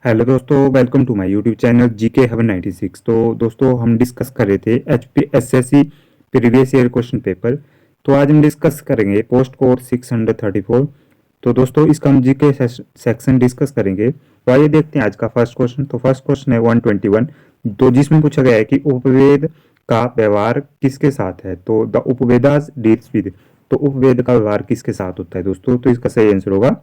Hello दोस्तों, welcome to my YouTube channel GK haven 96। तो दोस्तों हम डिस्कस कर रहे थे HPSSC previous year question paper. तो आज हम डिस्कस करेंगे पोस्ट कोड 634। तो दोस्तों इसका हम जीके सेक्शन डिस्कस करेंगे। तो आइए देखते हैं आज का फर्स्ट क्वेश्चन। तो फर्स्ट क्वेश्चन है 121, तो जिसमें पूछा गया है कि उपवेद का व्यवहार किसके साथ है। तो द उपवेदास डील्स विद, तो उपवेद का व्यवहार किसके साथ होता है दोस्तों। तो इसका सही आंसर होगा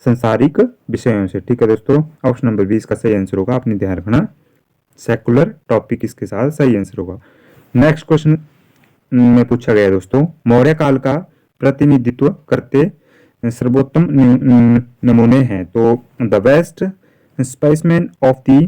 संसारिक विषयों से। ठीक है दोस्तों, ऑप्शन नंबर 20 का सही आंसर होगा, आपने ध्यान रखना। सेकुलर टॉपिक इसके साथ सही आंसर होगा। नेक्स्ट क्वेश्चन में पूछा गया दोस्तों, मौर्य काल का प्रतिनिधित्व करते सर्वोत्तम नमूने हैं। तो the best specimen of the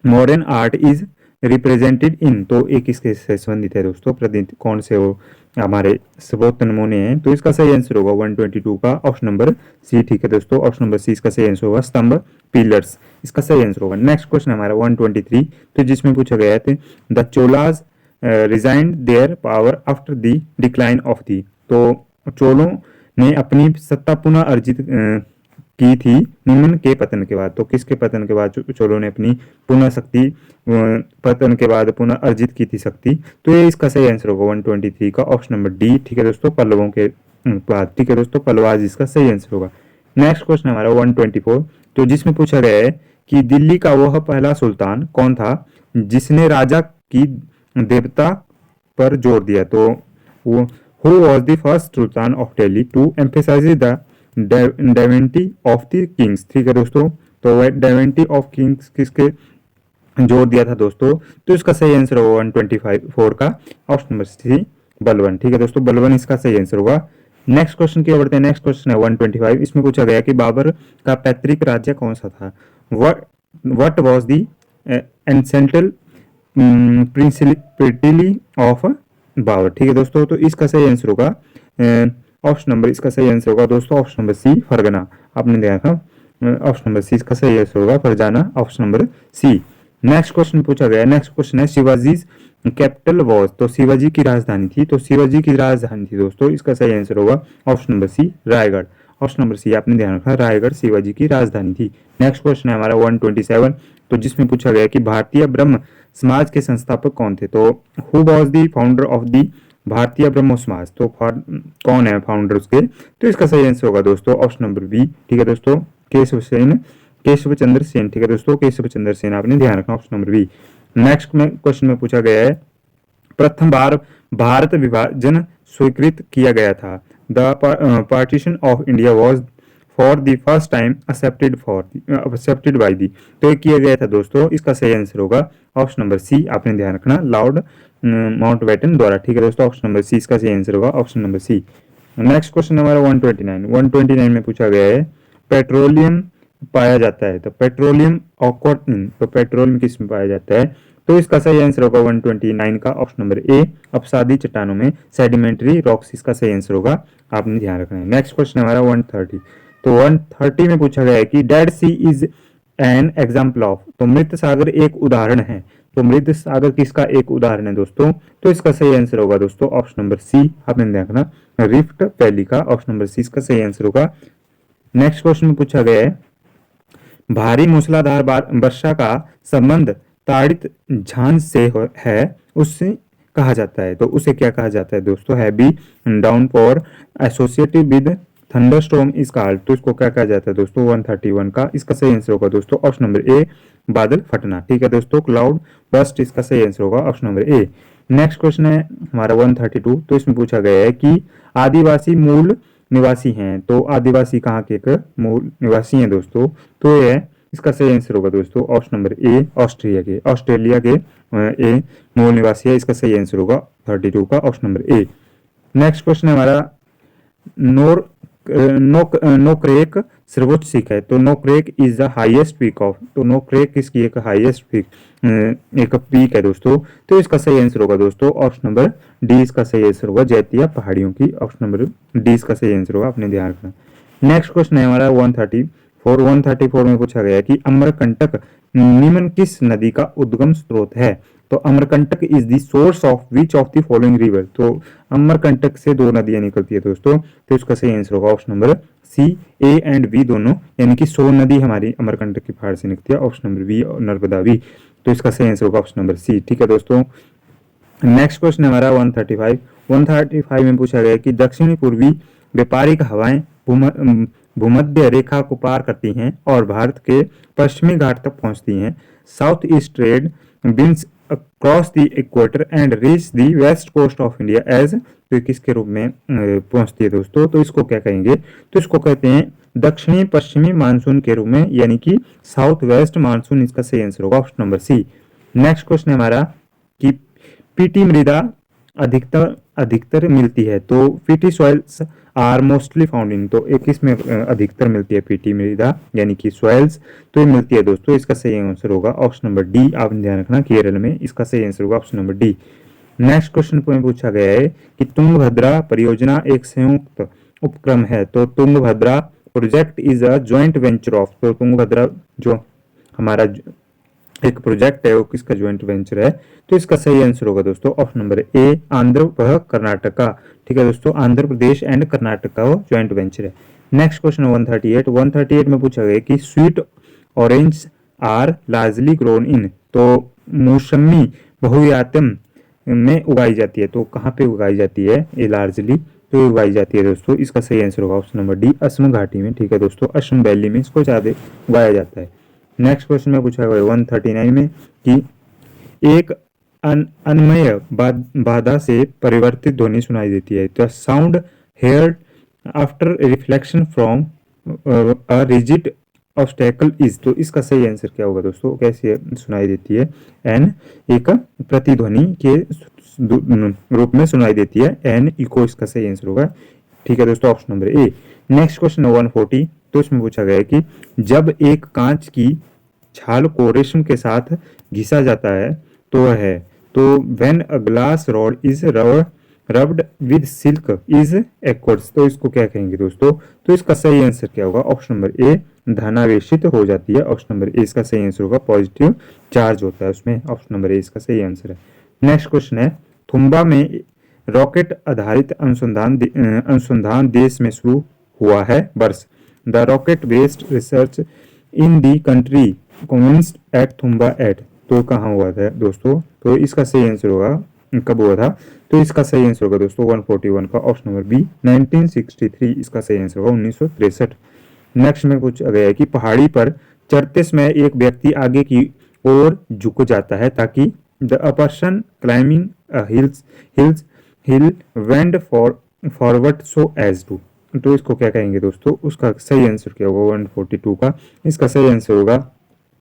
modern art is represented in, तो एक किसके से संबंधित है दोस्तों, प्रतिनिधि कौन से वो हमारे सर्वोत्तम नमूने हैं। तो इसका सही आंसर होगा 122 का ऑप्शन नंबर सी। ठीक है दोस्तों, ऑप्शन नंबर सी इसका सही आंसर होगा, स्तंभ पिलर्स इसका सही आंसर होगा। नेक्स्ट क्वेश्चन हमारा 123, तो जिसमें पूछा गया है the Cholas resigned their power after the decline of the, तो चोलों ने अपनी सत्ता पुनः अर्जित की थी निम्न के पतन के बाद। तो किसके पतन के बाद चोलों ने अपनी पुनः शक्ति पतन के बाद पुनः अर्जित की थी शक्ति। तो ये इसका सही आंसर होगा 123 का ऑप्शन नंबर डी। ठीक है दोस्तों, पल्लवों के बाद। ठीक है दोस्तों, पल्लवाज इसका सही आंसर होगा। नेक्स्ट क्वेश्चन हमारा 124, तो जिसमें पूछा गया है कि दिल्ली का वह पहला सुल्तान कौन था जिसने राजा की देवता पर जोर दिया। तो वो who was the first sultan of Delhi to emphasize the divinity of the kings. ठीक है दोस्तों, तो डाइवेंटी ऑफ किंग्स किसके जोर दिया था दोस्तों। तो इसका सही आंसर होगा 125 का ऑप्शन नंबर सी, बलवन। ठीक है दोस्तों, बलवन इसका सही आंसर होगा। नेक्स्ट क्वेश्चन की ओर बढ़ते हैं। नेक्स्ट क्वेश्चन है 125, इसमें पूछा गया कि बाबर का पैतृक राज्य कौन सा था। What was the ancestral principality of Babur. ठीक है दोस्तों, तो इसका सही आंसर होगा ऑप्शन नंबर, इसका सही आंसर होगा दोस्तों ऑप्शन नंबर सी, फरगना। आपने देखा ऑप्शन नंबर सी इसका सही आंसर होगा, Farzana, option number C. Next question पूछा गया, नेक्स्ट क्वेश्चन है शिवाजी कैपिटल वॉज, तो शिवाजी की राजधानी थी। तो शिवाजी की राजधानी थी दोस्तों, इसका सही आंसर होगा option number C, Raigarh. Option number C आपने ध्यान रखा, रायगढ़ शिवाजी की राजधानी थी। नेक्स्ट क्वेश्चन है हमारा 127, तो जिसमें पूछा गया कि भारतीय ब्रह्म समाज के संस्थापक कौन थे। तो who was the founder of the भारतीय ब्रह्म समाज, तो कौन है फाउंडर उसके। तो इसका सही आंसर होगा दोस्तों ऑप्शन नंबर बी। ठीक है दोस्तों, केशव चंद्र सेन। ठीक है दोस्तों, केशव चंद्र सेन, आपने ध्यान रखना, ऑप्शन नंबर बी। नेक्स्ट में क्वेश्चन में पूछा गया है, प्रथम बार भारत विभाजन स्वीकृत किया गया था। The partition of India was for the first time accepted by the, तो ये किया गया था दोस्तों, इसका सही आंसर होगा ऑप्शन नंबर सी, आपने ध्यान रखना, लॉर्ड माउंटबेटन द्वारा। ठीक है दोस्तों, ऑप्शन नंबर सी इसका सही आंसर होगा, option number C. Next question हमारा 129 में पूछा गया है, पेट्रोलियम पाया जाता है। तो पेट्रोलियम ऑक्वाटिन, तो पेट्रोलियम किस में पाया जाता है। तो इसका सही आंसर होगा 129 का ऑप्शन नंबर ए, अपसादी चट्टानों में, सेडिमेंट्री रॉक्स इसका सही आंसर होगा, आपने ध्यान रखना है। नेक्स्ट क्वेश्चन हमारा 130, तो 130 में पूछा गया है कि Dead Sea is an example of, तो मृत सागर एक उदाहरण है। तो मृत सागर किसका एक उदाहरण है दोस्तों। तो इसका सही आंसर होगा दोस्तों ऑप्शन नंबर सी, आपने देखना, रिफ्ट वैली का, ऑप्शन नंबर सी इसका सही आंसर होगा। नेक्स्ट क्वेश्चन में पूछा गया है, भारी मूसलाधार वर्षा का संबंध ताड़ित झांझ से है, उससे कहा जाता है। तो उसे क्या कहा जाता है दोस्तों, heavy downpour associated with thunderstorm is called, तो इसको क्या कहा जाता है दोस्तों 131 का, इसका सही आंसर होगा दोस्तों ऑप्शन नंबर ए, बादल फटना। ठीक है दोस्तों, क्लाउड बर्स्ट इसका सही आंसर होगा ऑप्शन नंबर ए। नेक्स्ट क्वेश्चन है हमारा 132, तो इसमें पूछा गया है कि आदिवासी मूल निवासी हैं। तो आदिवासी कहाँ के एक मूल निवासी हैं दोस्तों। तो ये इसका सही आंसर होगा दोस्तों ऑप्शन नंबर ए, ऑस्ट्रेलिया के ए मूल निवासी है, इसका सही आंसर होगा 32 का ऑप्शन नंबर ए। नेक्स्ट क्वेश्चन हमारा नोक्रेक सर्वोच्च शिखर है। तो Nokrek is the highest peak of, तो नोक्रेक किसकी एक हाईएस्ट पीक एक पीक है दोस्तों। तो इसका सही आंसर होगा दोस्तों ऑप्शन नंबर डी, इसका सही आंसर होगा जैतिया पहाड़ियों की, ऑप्शन नंबर डी इसका सही आंसर होगा, अपने ध्यान रखना। नेक्स्ट क्वेश्चन है हमारा 134 में पूछा गया है कि अमरकंटक निम्न किस नदी का उद्गम स्रोत है? तो Amarkantak is the source of which of the following river? तो अमरकंटक से दो नदियां निकलती है दोस्तों, तो इसका सही आंसर होगा option number C. A and B दोनों, यानी कि सोन नदी हमारी अमरकंटक की पहाड़ से निकलती है, ऑप्शन नंबर बी और नर्मदा भी, तो इसका सही आंसर होगा ऑप्शन नंबर सी। ठीक है दोस्तों, नेक्स्ट क्वेश्चन हमारा 135 में पूछा गया कि दक्षिणी पूर्वी व्यापारिक हवाएं भूमध्य रेखा को पार करती हैं और भारत के पश्चिमी घाट तक पहुंचती हैं। South east trade winds cross the equator and reach the west coast of India as, तो ये किसके रूप में पहुंचती है दोस्तों? तो इसको क्या कहेंगे? तो इसको कहते हैं दक्षिणी पश्चिमी मानसून के रूप में, यानी कि साउथ वेस्ट मानसून, इसका सही आंसर होगा option number C. Next question हमारा कि पीटी मृदा अधिकतर अधिकतर मिलती है, तो peaty soils are mostly found in, तो एक इसमें अधिकतर मिलती है पीटी मृदा यानी कि सॉइल्स, तो ये मिलती है दोस्तों, इसका सही आंसर होगा ऑप्शन नंबर डी। आपने ध्यान रखना केरल में, इसका सही आंसर होगा option number D. Next question में पूछा गया है कि तुंगभद्रा परियोजना एक संयुक्त उपक्रम है, तो Tungabhadra project is a joint venture of, तो तुंगभद्रा जो हमारा एक प्रोजेक्ट है वो किसका ज्वाइंट वेंचर है? तो इसका सही आंसर होगा दोस्तों ऑप्शन नंबर ए, आंध्र व कर्नाटका। ठीक है दोस्तों, आंध्र प्रदेश एंड कर्नाटक का वो ज्वाइंट वेंचर है। नेक्स्ट क्वेश्चन 138 में पूछा गया कि sweet orange are largely grown in, तो मौसमी बहुआयतन में उगाई जाती है, तो कहाँ पे उगाई जाती है ये लार्जली? तो उगाई जाती है दोस्तों, इसका सही आंसर होगा ऑप्शन नंबर डी, असम घाटी में। ठीक है दोस्तों, असम वैली में इसको ज्यादा उगाया जाता है। नेक्स्ट क्वेश्चन में पूछा गया 139 में कि एक अनमय बाधा से परिवर्तित ध्वनि सुनाई देती है, तो sound heard after reflection from a rigid obstacle is, तो इसका सही आंसर क्या होगा दोस्तों? कैसे सुनाई देती है? एन एक प्रतिध्वनि के रूप में सुनाई देती है, एन इको, इसका सही आंसर होगा। ठीक है दोस्तों, ऑप्शन नंबर ए। नेक्स्ट क्वेश्चन 140, तो इसमें पूछा गया है कि जब एक कांच की छाल को रेशम के साथ घिसा जाता है तो है, तो when a glass rod is rubbed with silk is acquires, तो इसको क्या कहेंगे दोस्तों? तो इसका सही आंसर क्या होगा? ऑप्शन नंबर ए, धनावेशित हो जाती है, ऑप्शन नंबर ए इसका सही आंसर होगा, पॉजिटिव चार्ज होता है उसमें, ऑप्शन नंबर ए इसका सही आंसर है। नेक्स्ट क्वेश्चन है थुम्बा में रॉकेट आधारित अनुसंधान देश में शुरू हुआ है, वर्ष। The rocket based research in the country commenced at Thumba at, तो कहाँ हुआ था दोस्तों? तो इसका सही आंसर होगा, कब हुआ था? तो इसका सही आंसर होगा दोस्तों 141 का ऑप्शन नंबर बी, 1963, इसका सही आंसर होगा 1963। नेक्स्ट में पूछा गया है कि पहाड़ी पर चढ़ते समय एक व्यक्ति आगे की ओर झुक जाता है ताकि the person climbing hill bend forward so as to, तो इसको क्या कहेंगे दोस्तों? उसका सही आंसर क्या होगा 142 का? इसका सही आंसर होगा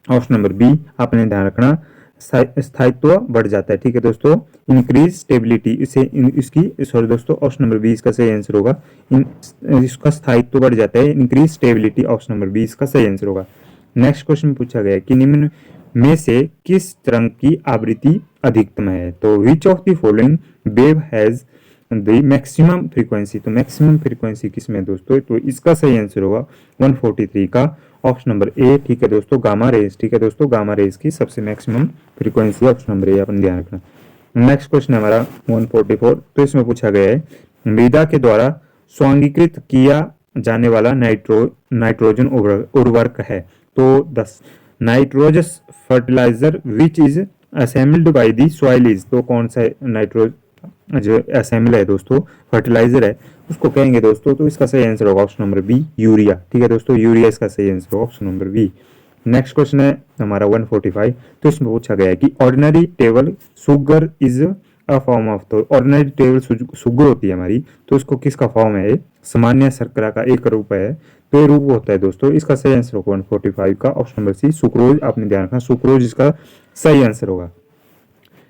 ऑप्शन नंबर बी। आपने ध्यान रखना, स्थायित्व बढ़ जाता है। ठीक है दोस्तों, इंक्रीज स्टेबिलिटी, इसकी सॉरी दोस्तों, ऑप्शन नंबर बी इसका सही आंसर होगा। इसका स्थायित्व बढ़ जाता है, increase stability, option number B इसका सही आंसर होगा। नेक्स्ट क्वेश्चन पूछा गया कि निम्न में से किस तरंग की आवृत्ति अधिकतम है? तो which of the following wave has the maximum frequency, तो मैक्सिमम फ्रीक्वेंसी किसमें दोस्तों? तो इसका सही आंसर होगा 143 का ऑप्शन नंबर ए। ठीक है दोस्तों, गामा रेज। ठीक है दोस्तों, गामा रेज की सबसे maximum frequency option number a, अपन ध्यान रखना। नेक्स्ट क्वेश्चन हमारा 144, तो इसमें पूछा गया है मृदा के द्वारा स्वांगीकृत किया जाने वाला नाइट्रोजन उर्वरक है, तो 10 nitrogenous fertilizer which is assembled by the soil is, तो कौन सा नाइट्रोजन जो असेंबल है दोस्तों, फर्टिलाइजर है, उसको कहेंगे दोस्तों? तो इसका सही आंसर होगा ऑप्शन नंबर बी, यूरिया। ठीक है दोस्तों, यूरिया इसका सही आंसर होगा option number B. Next question है हमारा 145, तो इसमें पूछा गया है कि ordinary table sugar is a form of, तो ऑर्डिनरी टेबल सुगर होती है हमारी, तो इसको किसका फॉर्म है? सामान्य शर्करा का एक रूप है, तो ये रूप होता है दोस्तों। इसका सही आंसर होगा 145 का ऑप्शन नंबर सी, सुक्रोज। आपने ध्यान रखना, सुक्रोज इसका सही आंसर होगा।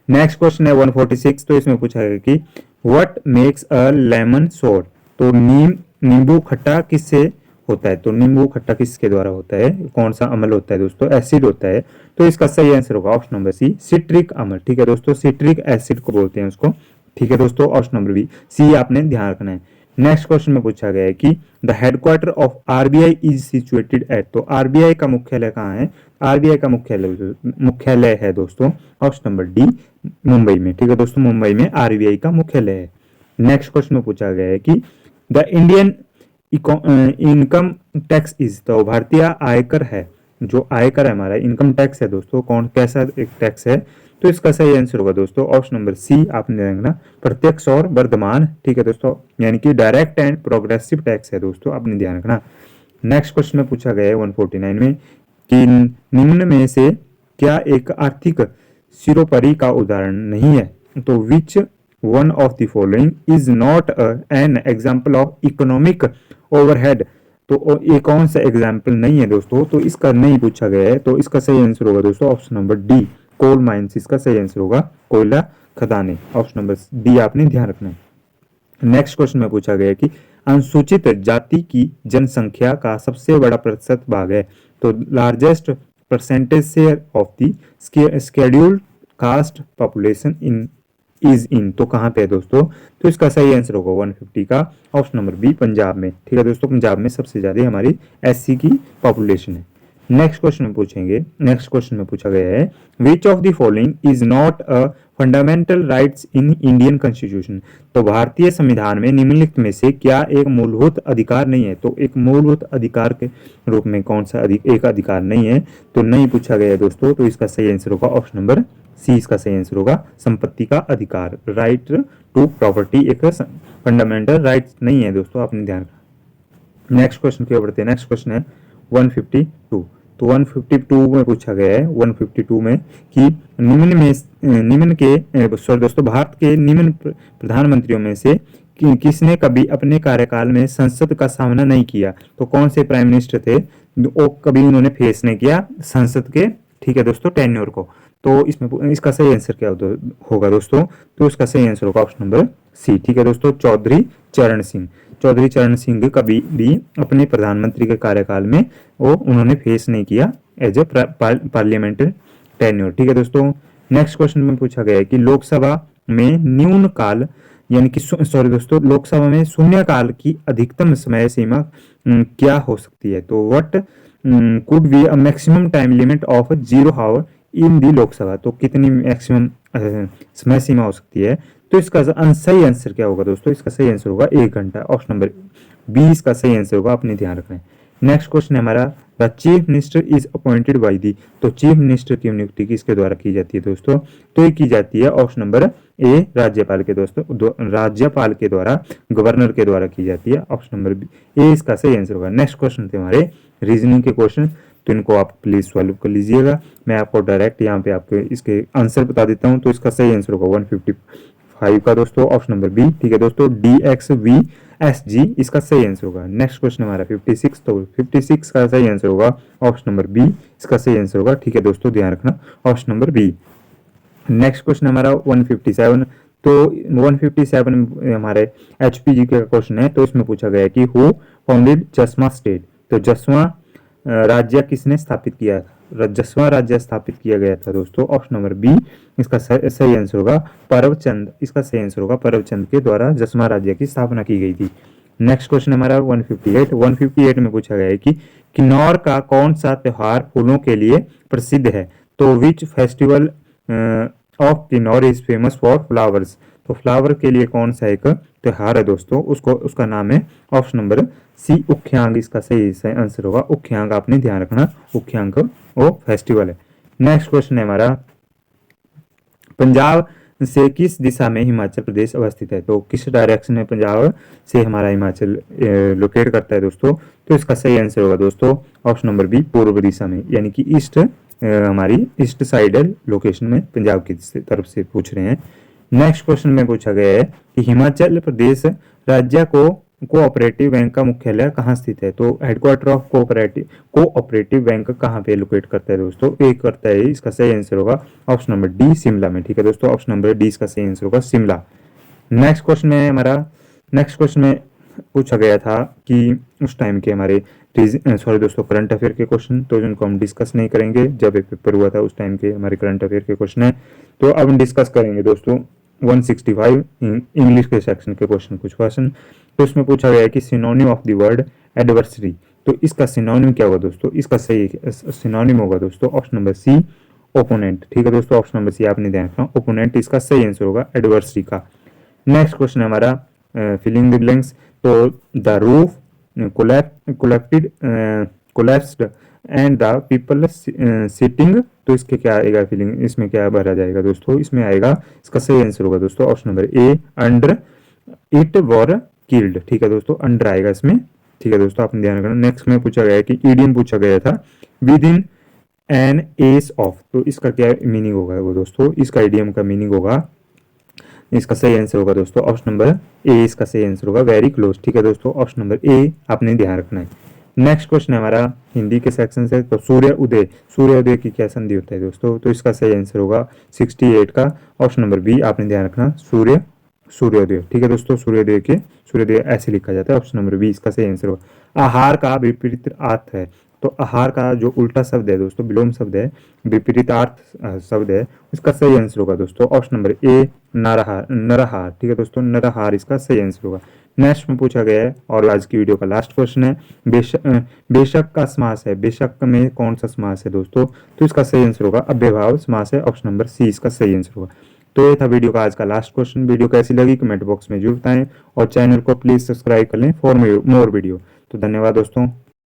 नेक्स्ट क्वेश्चन है 146, तो इसमें पूछा है कि व्हाट मेक्स अ लेमन सोर, तो नींबू खट्टा किससे होता है? तो नींबू खट्टा किसके द्वारा होता है? कौन सा अम्ल होता है दोस्तों? एसिड होता है, तो इसका सही आंसर होगा ऑप्शन नंबर सी, सिट्रिक अम्ल। ठीक है दोस्तों, सिट्रिक एसिड को बोलते हैं उसको। ठीक है दोस्तों, ऑप्शन नंबर बी सी आपने ध्यान रखना है। नेक्स्ट क्वेश्चन में पूछा गया है कि the headquarter of RBI is situated at, तो आरबीआई का मुख्यालय कहाँ है? आरबीआई का मुख्यालय है दोस्तों ऑप्शन नंबर डी, मुंबई में। ठीक है दोस्तों, मुंबई में आरबीआई का मुख्यालय है। नेक्स्ट क्वेश्चन में पूछा गया है कि the Indian income tax is, तो भारतीय आयकर है, जो आयकर है हमारा इनकम टैक्स है दोस्तों, कौन कैसा एक टैक्स है? तो इसका सही आंसर होगा दोस्तों ऑप्शन नंबर सी, आपने देखना प्रत्यक्ष और वर्धमान। ठीक है दोस्तों, यानी कि डायरेक्ट एंड प्रोग्रेसिव टैक्स है दोस्तों, आपने ध्यान रखना। नेक्स्ट क्वेश्चन में पूछा गया है 149 में कि निम्न में से क्या एक आर्थिक सिरोपरि का उदाहरण नहीं है? तो which one of the following is not an example of economic overhead, तो ये कौन सा एग्जाम्पल नहीं है दोस्तों? तो इसका नहीं पूछा गया है, तो इसका सही आंसर होगा दोस्तों option number D, coal mines. इसका सही आंसर होगा कोयला खदानें, ऑप्शन नंबर डी आपने ध्यान रखना है। नेक्स्ट क्वेश्चन में पूछा गया है कि अनुसूचित जाति की जनसंख्या का सबसे बड़ा प्रतिशत भाग है, तो largest percentage share of the scheduled caste population in is in, तो कहाँ पे है दोस्तों? तो इसका सही आंसर होगा 150 का ऑप्शन नंबर बी, पंजाब में। ठीक है दोस्तों, पंजाब में सबसे ज्यादा हमारी एससी की पॉपुलेशन है। नेक्स्ट क्वेश्चन में पूछेंगे, नेक्स्ट क्वेश्चन में पूछा गया है which of the following is not a fundamental rights in Indian constitution, तो भारतीय संविधान में निम्नलिखित में से क्या एक मूलभूत अधिकार नहीं है? तो एक मूलभूत अधिकार के रूप में कौन सा एक अधिकार नहीं है? तो नहीं पूछा गया है दोस्तों, तो इसका सही आंसर होगा ऑप्शन नंबर सी, इसका सही आंसर होगा संपत्ति का अधिकार, राइट टू प्रॉपर्टी एक फंडामेंटल राइट नहीं है दोस्तों, आपने ध्यान रखना। नेक्स्ट क्वेश्चन की ओर बढ़ते हैं। नेक्स्ट क्वेश्चन है 152, तो 152 में पूछा गया है 152 में कि निम्न के सॉरी दोस्तों, भारत के निम्न प्रधानमंत्रियों में से किसने कभी अपने कार्यकाल में संसद का सामना नहीं किया? तो कौन से प्राइम मिनिस्टर थे वो कभी उन्होंने फेस नहीं किया संसद के, ठीक है दोस्तों, टेन्योर को? तो इसमें इसका सही आंसर क्या होगा दोस्तों? तो इसका सही आंसर होगा ऑप्शन नंबर सी। ठीक है दोस्तों, चौधरी चरण सिंह। चौधरी चरण सिंह कभी भी अपने प्रधानमंत्री के कार्यकाल में वो उन्होंने फेस नहीं किया एज ए पार्लियामेंट्री टेन्योर। ठीक है दोस्तों, नेक्स्ट क्वेश्चन में पूछा गया है कि लोकसभा में न्यून काल यानी कि सॉरी दोस्तों, लोकसभा में शून्य काल की अधिकतम समय सीमा क्या हो सकती है? तो what could be a maximum time limit of 0 hour in the Lok Sabha, तो कितनी मैक्सिमम समय सीमा हो सकती है? तो इसका सही आंसर क्या होगा दोस्तों? इसका सही आंसर होगा 1 घंटा, ऑप्शन नंबर बी इसका सही आंसर होगा, अपने ध्यान रखना है। नेक्स्ट क्वेश्चन है हमारा the chief minister is appointed by the, तो चीफ मिनिस्टर की नियुक्ति किसके द्वारा की जाती है दोस्तों? तो ये की जाती है ऑप्शन नंबर ए, राज्यपाल के दोस्तों, राज्यपाल के द्वारा, गवर्नर के द्वारा की जाती है, ऑप्शन नंबर बी ए इसका सही आंसर होगा। नेक्स्ट क्वेश्चन थे हमारे रीजनिंग के क्वेश्चन, तो इनको आप प्लीज सॉल्व कर लीजिएगा। मैं आपको डायरेक्ट यहाँ पे आपके इसके आंसर बता देता हूँ। तो इसका सही आंसर होगा 155 का दोस्तों, ऑप्शन नंबर बी। ठीक है दोस्तों, DXVSG इसका सही आंसर होगा। नेक्स्ट क्वेश्चन हमारा 56, तो 56 का सही आंसर होगा ऑप्शन नंबर बी, इसका सही आंसर होगा। ठीक है दोस्तों, ध्यान रखना option number B. Next question हमारा 157, तो 157 हमारे HPG का क्वेश्चन है। तो इसमें पूछा गया है कि हु फाउंडेड जसमा स्टेट, तो जसवा राज्य किसने स्थापित किया था? जसवा राज्य स्थापित किया गया था दोस्तों, ऑप्शन नंबर बी इसका सही आंसर होगा परवचंद, इसका सही आंसर होगा परवचंद के द्वारा जसवा राज्य की स्थापना की गई थी। नेक्स्ट क्वेश्चन हमारा 158 में पूछा गया है कि किन्नौर का कौन सा त्योहार फूलों के लिए प्रसिद्ध है? तो which festival of Kinnaur is famous for flowers, तो फ्लावर के लिए कौन सा एक त्योहार है दोस्तों, उसका नाम है ऑप्शन नंबर सी उख्यांग, इसका सही आंसर होगा उख्यांग, आपने ध्यान रखना उख्यांग वो फेस्टिवल है। नेक्स्ट क्वेश्चन है हमारा पंजाब से किस दिशा में हिमाचल प्रदेश अवस्थित है? तो किस डायरेक्शन में पंजाब से हमारा हिमाचल लोकेट करता है दोस्तों? तो इसका सही आंसर होगा दोस्तों ऑप्शन नंबर बी, पूर्व दिशा में, यानी कि ईस्ट, हमारी ईस्ट साइड लोकेशन में पंजाब की तरफ से पूछ रहे हैं। नेक्स्ट क्वेश्चन में पूछा गया है कि हिमाचल प्रदेश राज्य कोऑपरेटिव बैंक का मुख्यालय कहाँ स्थित है? तो हेडक्वार्टर ऑफ कोऑपरेटिव बैंक कहाँ पे लोकेट करता है दोस्तों? एक करता है, इसका सही आंसर होगा ऑप्शन नंबर डी, शिमला में। ठीक है दोस्तों, ऑप्शन नंबर डी इसका सही आंसर होगा शिमला। नेक्स्ट क्वेश्चन में हमारा नेक्स्ट क्वेश्चन में पूछा गया था कि उस टाइम के हमारे सॉरी दोस्तों करंट अफेयर के क्वेश्चन, तो जिनको हम डिस्कस नहीं करेंगे, जब एक पेपर हुआ था उस टाइम के हमारे करंट अफेयर के क्वेश्चन है। तो अब हम डिस्कस करेंगे दोस्तों 165 इंग्लिश के सेक्शन के क्वेश्चन, कुछ क्वेश्चन। तो इसमें पूछा गया है कि synonym of the word adversary, तो इसका सिनोनिम क्या होगा दोस्तों, इसका सही सिनोनिम होगा दोस्तों ऑप्शन नंबर सी ओपोनेंट। ठीक है दोस्तों, ऑप्शन नंबर सी आपने ध्यान रखना, ओपोनेंट इसका सही आंसर होगा एडवर्सरी का। नेक्स्ट क्वेश्चन है हमारा फिलिंग द ब्लैंक्स। तो the roof collapted collapsed and the people sitting, तो इसके क्या आएगा फिलिंग, इसमें क्या भरा जाएगा दोस्तों, इसमें आएगा, इसका सही आंसर होगा दोस्तों option number A under it were killed. ठीक है दोस्तों, अंडर आएगा इसमें। ठीक है दोस्तों, आपने ध्यान रखना। नेक्स्ट में पूछा गया है कि ईडियम पूछा गया था with in an S of, तो इसका क्या मीनिंग होगा वो दोस्तों, इसका ईडियम का मीनिंग होगा, इसका सही आंसर होगा दोस्तों ऑप्शन नंबर ए, इसका सही आंसर होगा वेरी क्लोज। ठीक है दोस्तों, ऑप्शन नंबर ए आपने ध्यान रखना है। नेक्स्ट क्वेश्चन है हमारा हिंदी के सेक्शन से। तो सूर्योदय की क्या संधि होता है दोस्तों, तो इसका सही आंसर होगा 68 का ऑप्शन नंबर बी, आपने ध्यान रखना सूर्योदय। ठीक है दोस्तों, सूर्योदय ऐसे लिखा जाता है, ऑप्शन नंबर बी इसका सही आंसर होगा। आहार का विपरीत अर्थ है, तो आहार का जो उल्टा शब्द है दोस्तों, विलोम शब्द है, विपरीत अर्थ शब्द है, इसका सही आंसर होगा दोस्तों ऑप्शन नंबर ए नरहार। ठीक है दोस्तों, नरहार इसका सही आंसर होगा। नेक्स्ट में पूछा गया है और आज की वीडियो का लास्ट क्वेश्चन है, बेशक का समास है, बेशक में कौन सा समास है दोस्तों, तो इसका सही आंसर होगा अव्ययभाव समास है, ऑप्शन नंबर सी इसका सही आंसर होगा। तो ये था वीडियो का आज का लास्ट क्वेश्चन। वीडियो कैसी लगी कमेंट बॉक्स में जरूर बताएं और चैनल को प्लीज सब्सक्राइब कर लें फॉर मोर वीडियो। तो धन्यवाद दोस्तों।